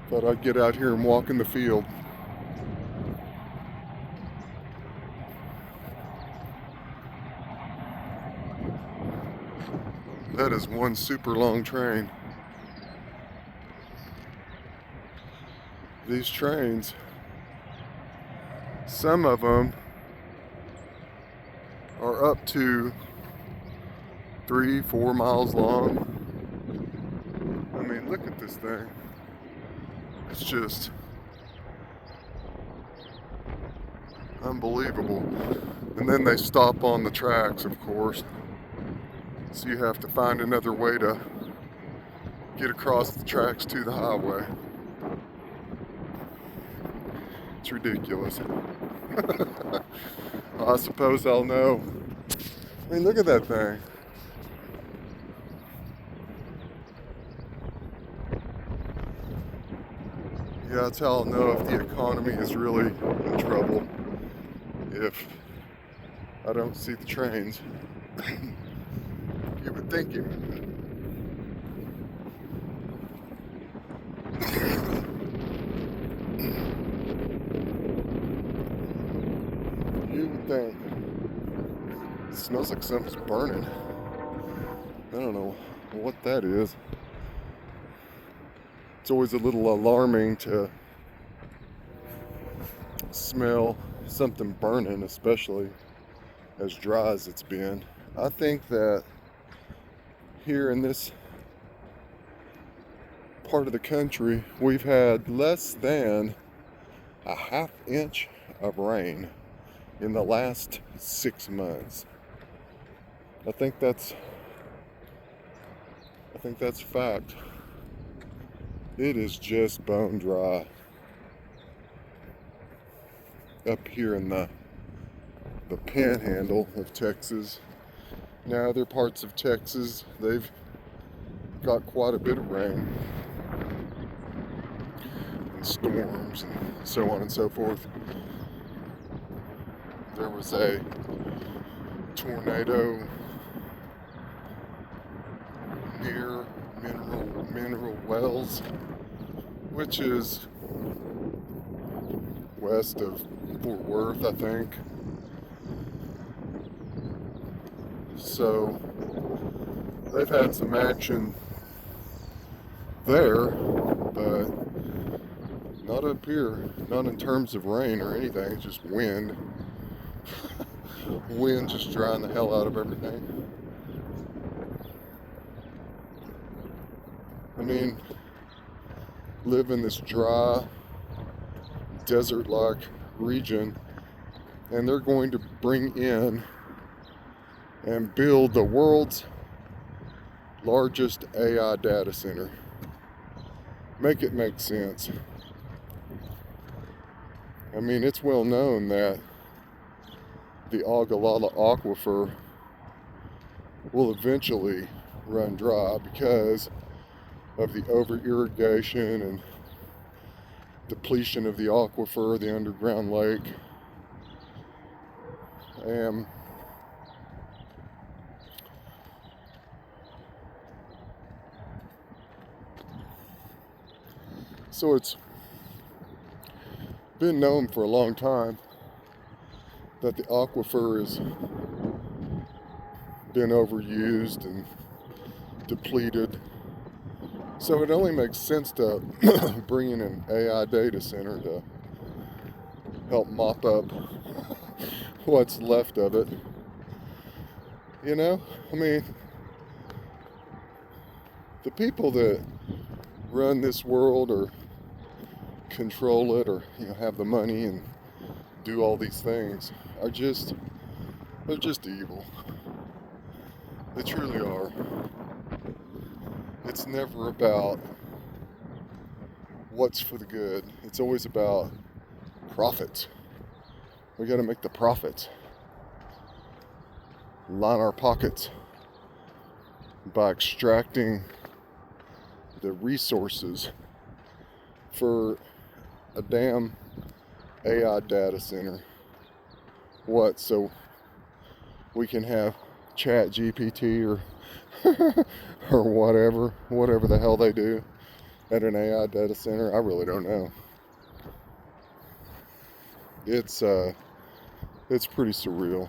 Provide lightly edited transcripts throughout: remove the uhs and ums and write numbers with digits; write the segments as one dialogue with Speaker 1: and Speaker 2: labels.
Speaker 1: Thought I'd get out here and walk in the field. That is one super long train. These trains, some of them are up to 3-4 miles long. I mean, look at this thing. It's just unbelievable. And then they stop on the tracks, of course. So you have to find another way to get across the tracks to the highway. It's ridiculous. I suppose I'll know. I mean, look at that thing. Yeah, that's how I'll know if the economy is really in trouble. If I don't see the trains. You would think you. You would think. It smells like something's burning. I don't know what that is. It's always a little alarming to smell something burning, especially as dry as it's been. I think that here in this part of the country, we've had less than a half inch of rain in the last 6 months. I think that's fact. It is just bone dry up here in the panhandle of Texas. Now other parts of Texas, they've got quite a bit of rain and storms and so on and so forth. There was a tornado near Mineral Wells, which is west of Fort Worth, I think. So they've had some action there, but not up here. Not in terms of rain or anything, just wind. Wind just drying the hell out of everything. I mean, live in this dry, desert-like region, and they're going to bring in and build the world's largest AI data center. Make it make sense. I mean, it's well known that the Ogallala Aquifer will eventually run dry because of the over-irrigation and depletion of the aquifer, the underground lake. And so it's been known for a long time that the aquifer has been overused and depleted. So it only makes sense to bring in an AI data center to help mop up what's left of it. You know, I mean, the people that run this world or control it, or have the money and do all these things, they're just evil. They truly are. It's never about what's for the good. It's always about profits. We got to make the profits. Line our pockets by extracting the resources for a damn AI data center. What? So we can have Chat GPT or or whatever the hell they do. at an AI data center? I really don't know. It's pretty surreal,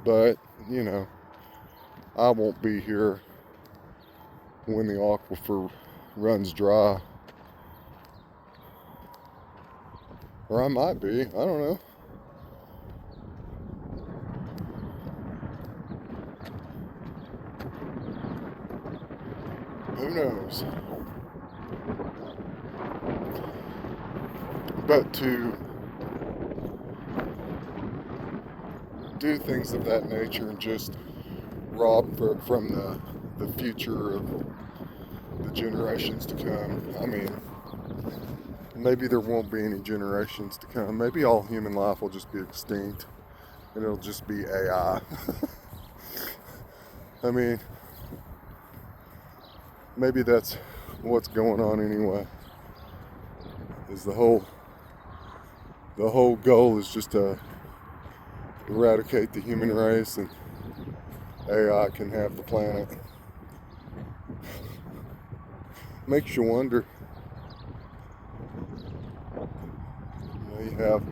Speaker 1: but you know, I won't be here when the aquifer runs dry, or I might be. I don't know. Who knows? But to do things of that nature and just rob from the future of the generations to come. I mean, maybe there won't be any generations to come. Maybe all human life will just be extinct and it'll just be AI. I mean, maybe that's what's going on anyway. Is the whole goal is just to eradicate the human race and AI can have the planet. Makes you wonder. You have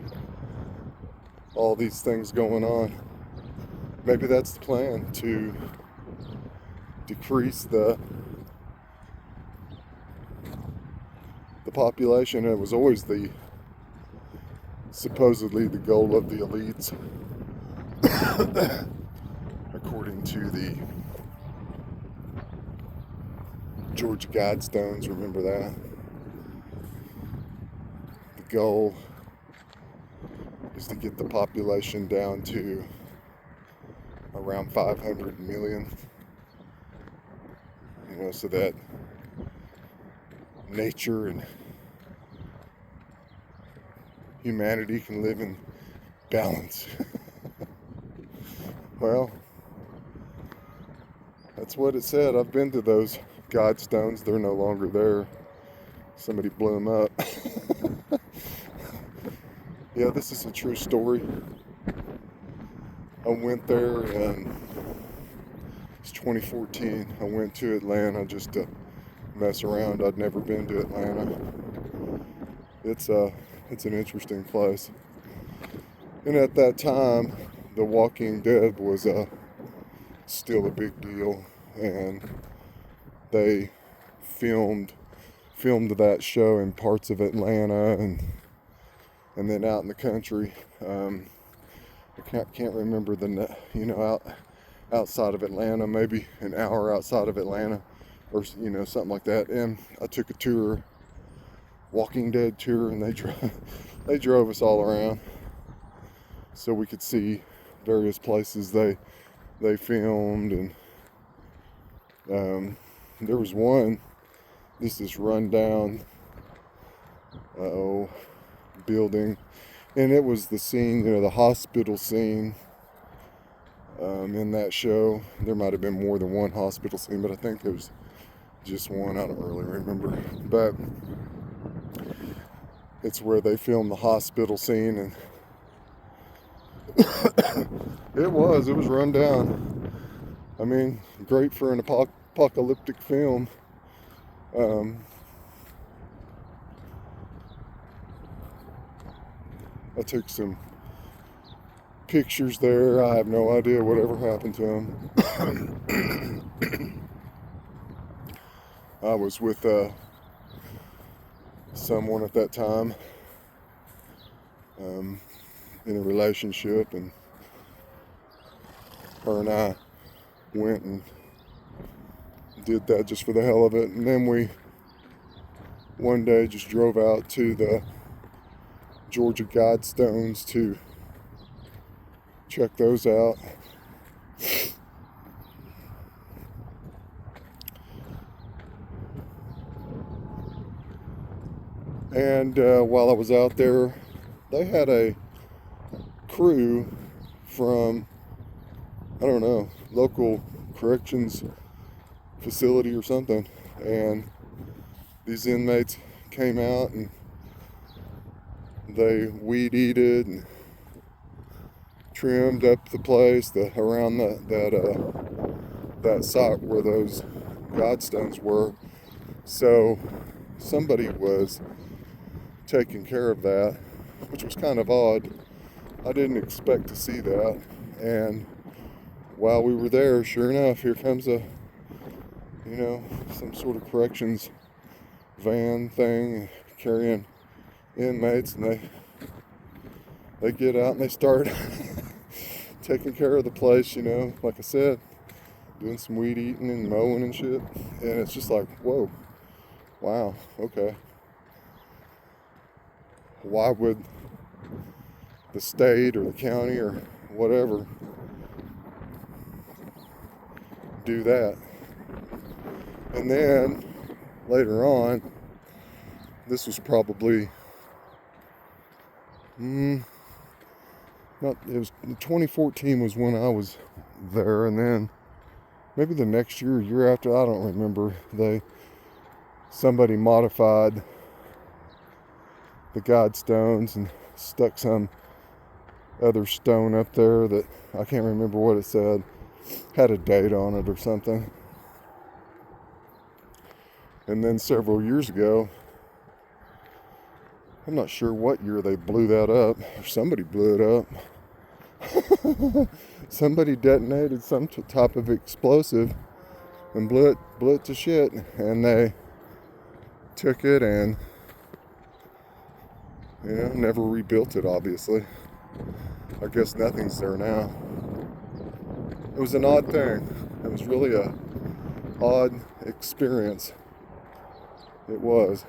Speaker 1: all these things going on. Maybe that's the plan, to decrease the population. It was always supposedly the goal of the elites, according to the Georgia Guidestones. Remember that? The goal is to get the population down to around 500 million, so that nature and humanity can live in balance. Well, that's what it said. I've been to those Guidestones. They're no longer there. Somebody blew them up. Yeah, this is a true story. I went there in 2014. I went to Atlanta just to mess around. I'd never been to Atlanta. It's an interesting place. And at that time, The Walking Dead was still a big deal, and they filmed that show in parts of Atlanta and then out in the country. I can't remember outside of Atlanta, maybe an hour outside of Atlanta, or something like that. And I took a tour, Walking Dead tour, and they drove us all around so we could see various places they filmed. And there was one, this rundown building, and it was the scene, the hospital scene in that show. There might have been more than one hospital scene, but I think there was just one. I don't really remember, but it's where they filmed the hospital scene, and it was run down. I mean, great for an apocalyptic film. I took some pictures there. I have no idea whatever happened to them. I was with someone at that time, in a relationship, and her and I went and did that just for the hell of it. And then we one day just drove out to the Georgia Guidestones to check those out. And while I was out there, they had a crew from, I don't know, local corrections facility or something, and these inmates came out and they weed eated and trimmed up the place around that site where those Guidestones were. So somebody was taking care of that, which was kind of odd. I didn't expect to see that. And while we were there, sure enough, here comes some sort of corrections van thing carrying inmates, and they get out and they start taking care of the place, like I said, doing some weed eating and mowing and shit. And it's just like, whoa, wow, okay. Why would the state or the county or whatever do that? And then later on, this was probably 2014 was when I was there, and then maybe the next year after, I don't remember, somebody modified the Godstones and stuck some other stone up there that I can't remember what it said, had a date on it or something. And then several years ago, I'm not sure what year they blew that up, or somebody blew it up. Somebody detonated some type of explosive and blew it to shit, and they took it and never rebuilt it, obviously. I guess nothing's there now. It was an odd thing. It was really a odd experience. It was.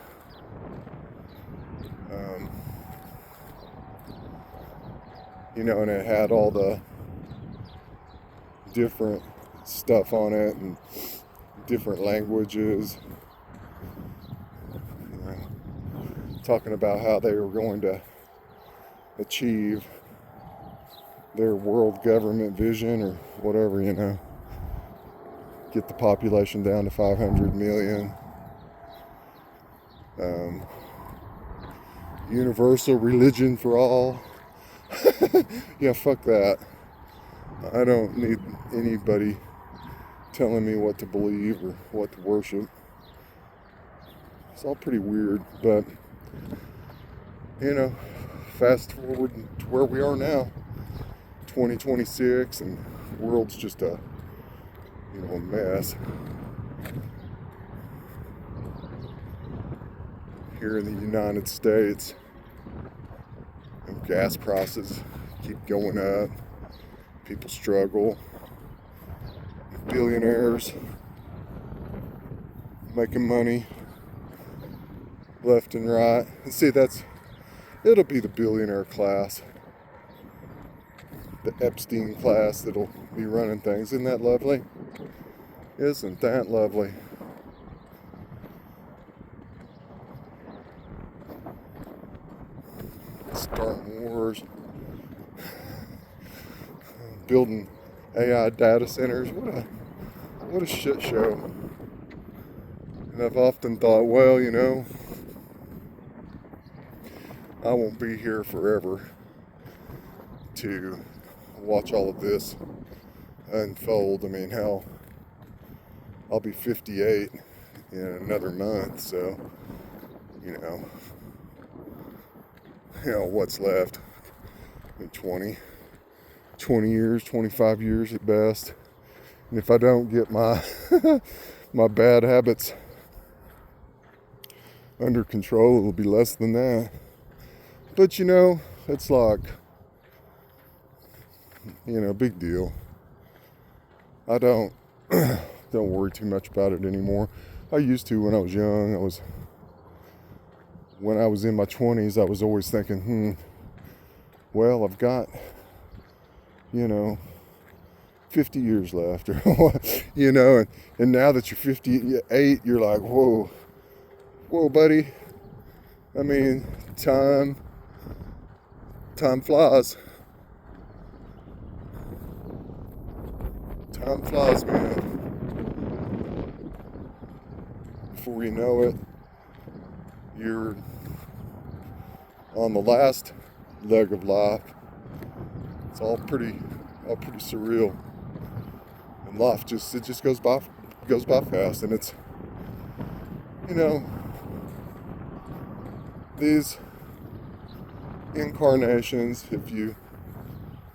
Speaker 1: And it had all the different stuff on it and different languages. Talking about how they were going to achieve their world government vision or whatever, get the population down to 500 million. Universal religion for all. Yeah, fuck that. I don't need anybody telling me what to believe or what to worship. It's all pretty weird, but fast forward to where we are now, 2026, and the world's just a mess. Here in the United States, gas prices keep going up. People struggle. Billionaires making money left and right. And see, it'll be the billionaire class, the Epstein class that'll be running things. Isn't that lovely? Isn't that lovely? Starting wars, building AI data centers. What a shit show. And I've often thought, well, I won't be here forever to watch all of this unfold. I mean, hell, I'll be 58 in another month, so what's left? I mean, 20 years, 25 years at best. And if I don't get my my bad habits under control, it'll be less than that. But it's like, big deal. I don't worry too much about it anymore. I used to when I was young. When I was in my 20s, I was always thinking, well, I've got, 50 years left, or and now that you're 58, you're like, whoa, buddy. I mean, time flies. Time flies, man. Before you know it, you're on the last leg of life. It's all pretty surreal. And life just goes by fast, and it's these incarnations, if you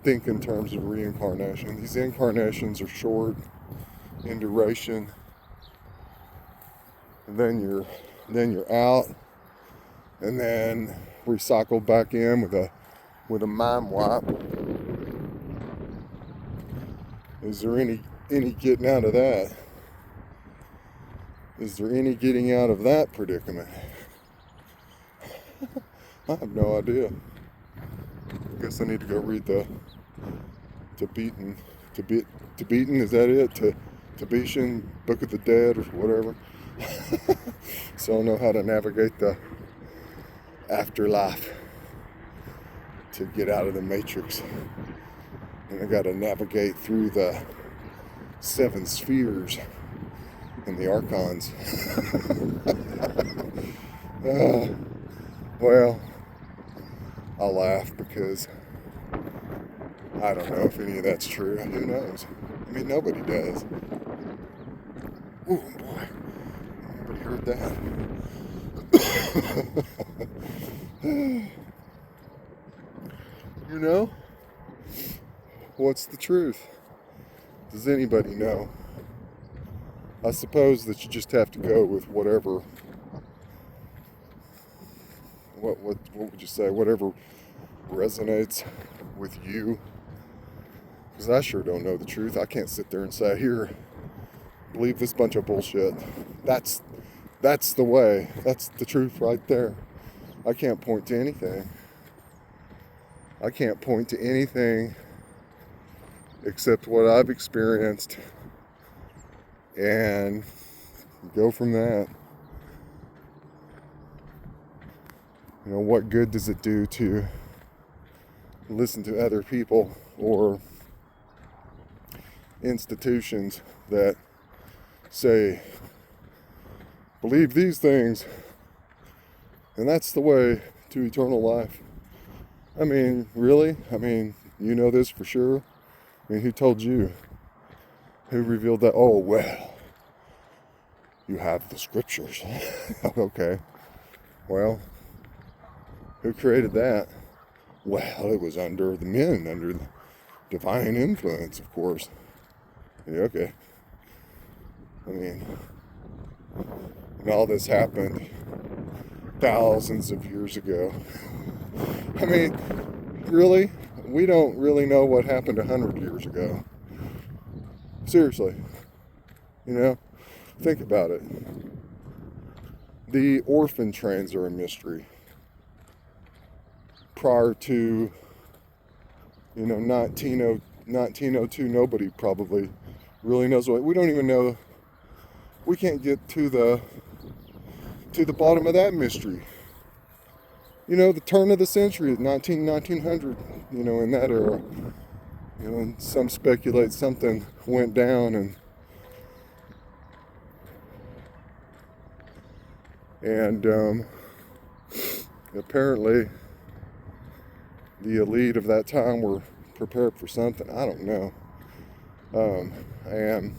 Speaker 1: think in terms of reincarnation, these incarnations are short in duration, and then you're out, and then recycled back in with a mind wipe. Is there any getting out of that? Is there any getting out of that predicament? I have no idea. I guess I need to go read the Tibetan, is that it? Tibetan Book of the Dead or whatever. So I'll know how to navigate the afterlife to get out of the matrix. And I gotta navigate through the 7 spheres and the archons. Well, I'll laugh because I don't know if any of that's true. Who knows? I mean, nobody does. Oh boy, nobody heard that. You know? What's the truth? Does anybody know? I suppose that you just have to go with whatever. What would you say? Whatever resonates with you. Because I sure don't know the truth. I can't sit there and say, here, believe this bunch of bullshit. That's the way. That's the truth right there. I can't point to anything. I can't point to anything except what I've experienced and go from that. You know, what good does it do to listen to other people or institutions that say, believe these things, and that's the way to eternal life? I mean, really? I mean, you know this for sure? I mean, who told you? Who revealed that? Oh, well, you have the scriptures. Okay. Well, who created that? Well, it was under the men, under the divine influence, of course. Yeah, okay. I mean, and all this happened thousands of years ago. I mean, really? We don't really know what happened 100 years ago. Seriously. You know? Think about it. The orphan trains are a mystery. Prior to, 1902, nobody probably really knows what. We don't even know. We can't get to the bottom of that mystery. The turn of the century, 1900, in that era. And some speculate something went down and apparently the elite of that time were prepared for something. I don't know. And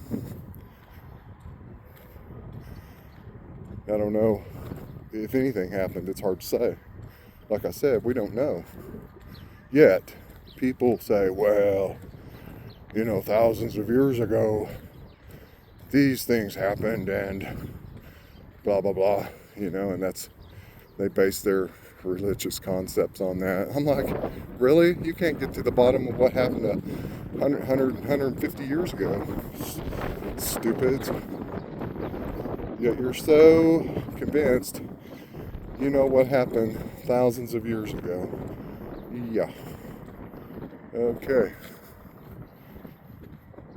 Speaker 1: I don't know if anything happened. It's hard to say. Like I said, we don't know. Yet, people say, well, thousands of years ago, these things happened and blah, blah, blah, and they base their religious concepts on that. I'm like, really? You can't get to the bottom of what happened 150 years ago. Stupids. Yet you're so convinced you know what happened thousands of years ago. Yeah. Okay.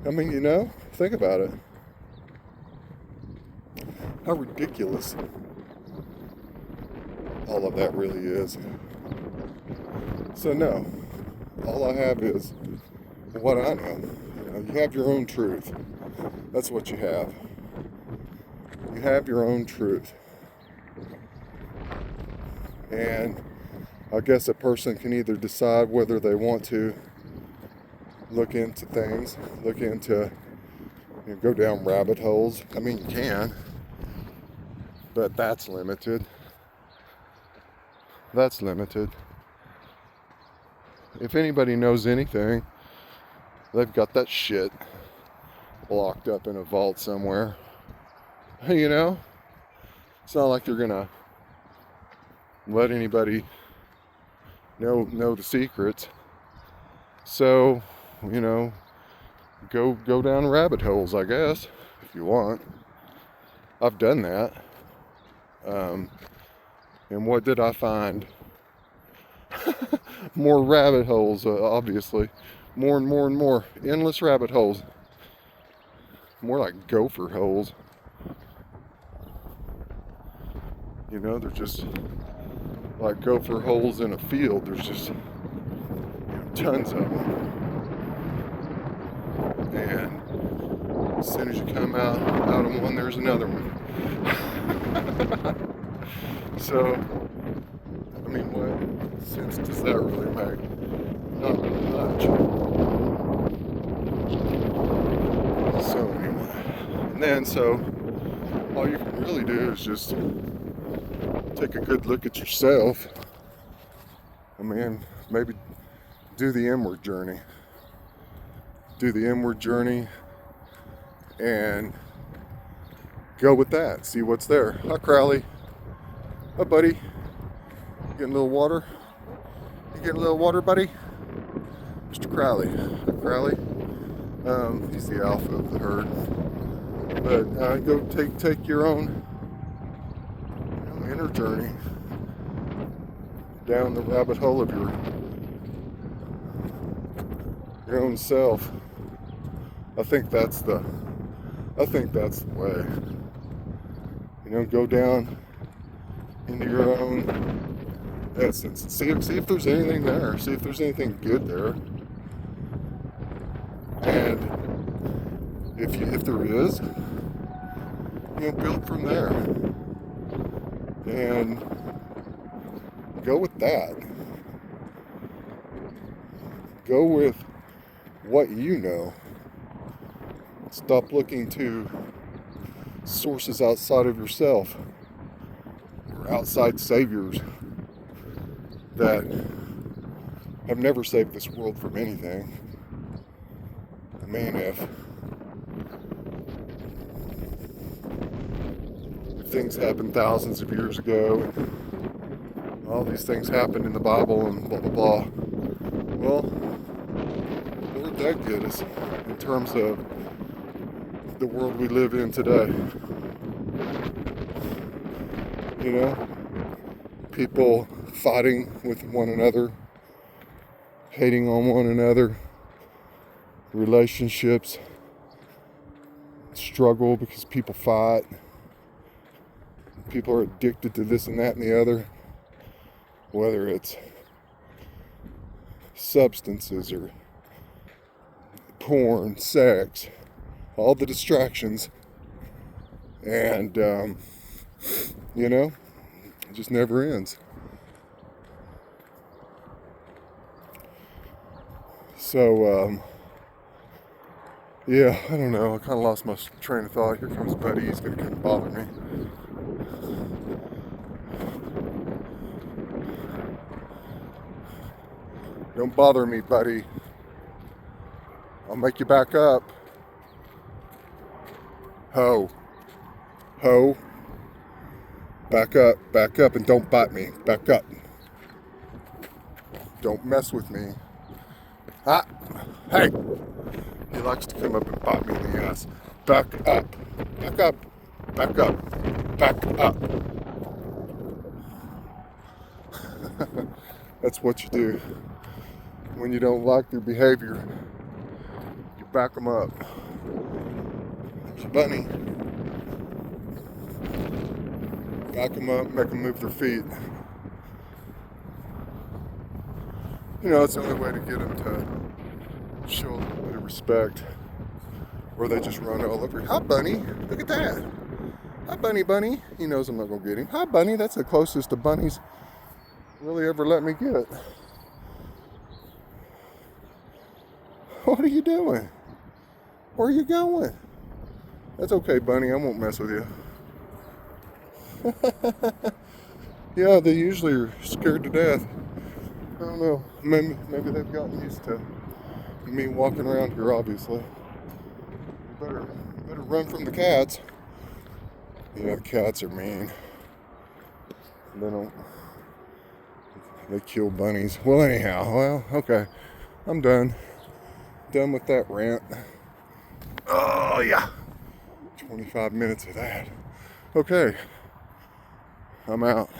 Speaker 1: I mean, think about it. How ridiculous all of that really is. So no, all I have is what I know. You have your own truth. That's what you have. You have your own truth. And I guess a person can either decide whether they want to look into things, go down rabbit holes. I mean, you can, but that's limited. That's limited. If anybody knows anything, they've got that shit locked up in a vault somewhere. You know? It's not like they're gonna let anybody know the secrets. So, you know, go down rabbit holes, I guess, if you want. I've done that. And what did I find? More rabbit holes, obviously. More and more and more. Endless rabbit holes. More like gopher holes. You know, they're just like gopher holes in a field. There's just tons of them. And as soon as you come out of one, there's another one. So, I mean, what sense does that really make? Not really much. So anyway, and then all you can really do is just take a good look at yourself. I mean, maybe do the inward journey. Do the inward journey and go with that. See what's there. Hi, Crowley. Hi, buddy. You getting a little water? You getting a little water, buddy? Mr. Crowley. Hi, Crowley. He's the alpha of the herd. But go take your own inner journey down the rabbit hole of your own self. I think that's the way. You know, go down into your own essence. See if there's anything there. See if there's anything good there. And if there is, you know, build from there. And go with that. Go with what you know. Stop looking to sources outside of yourself or outside saviors that have never saved this world from anything. I mean, if things happened thousands of years ago, and all these things happened in the Bible and blah blah blah, well, where'd that get us in terms of the world we live in today? You know, people fighting with one another, hating on one another, relationships struggle because people fight, people are addicted to this and that and the other, whether it's substances or porn, sex, all the distractions, and you know, it just never ends. So yeah, I don't know, I kind of lost my train of thought. Here comes Buddy, he's gonna come bother me. Don't bother me, buddy. I'll make you back up. Ho. Back up, and don't bite me. Back up. Don't mess with me. Ah, hey. He likes to come up and bite me in the ass. Back up. That's what you do when you don't like their behavior. You back them up. There's a bunny. Back them up, make them move their feet. You know, it's the only way to get them to show a little bit of respect. Or they just run all over you. Hi, bunny. Look at that. Hi, bunny. He knows I'm not going to get him. Hi, bunny. That's the closest the bunnies really ever let me get. What are you doing? Where are you going? That's okay, bunny. I won't mess with you. Yeah, they usually are scared to death. I don't know. Maybe they've gotten used to me walking around here, obviously. Better run from the cats. Yeah, the cats are mean. They kill bunnies. Well, anyhow, okay. I'm done. Done with that rant. Oh, yeah. 25 minutes of that. Okay. I'm out.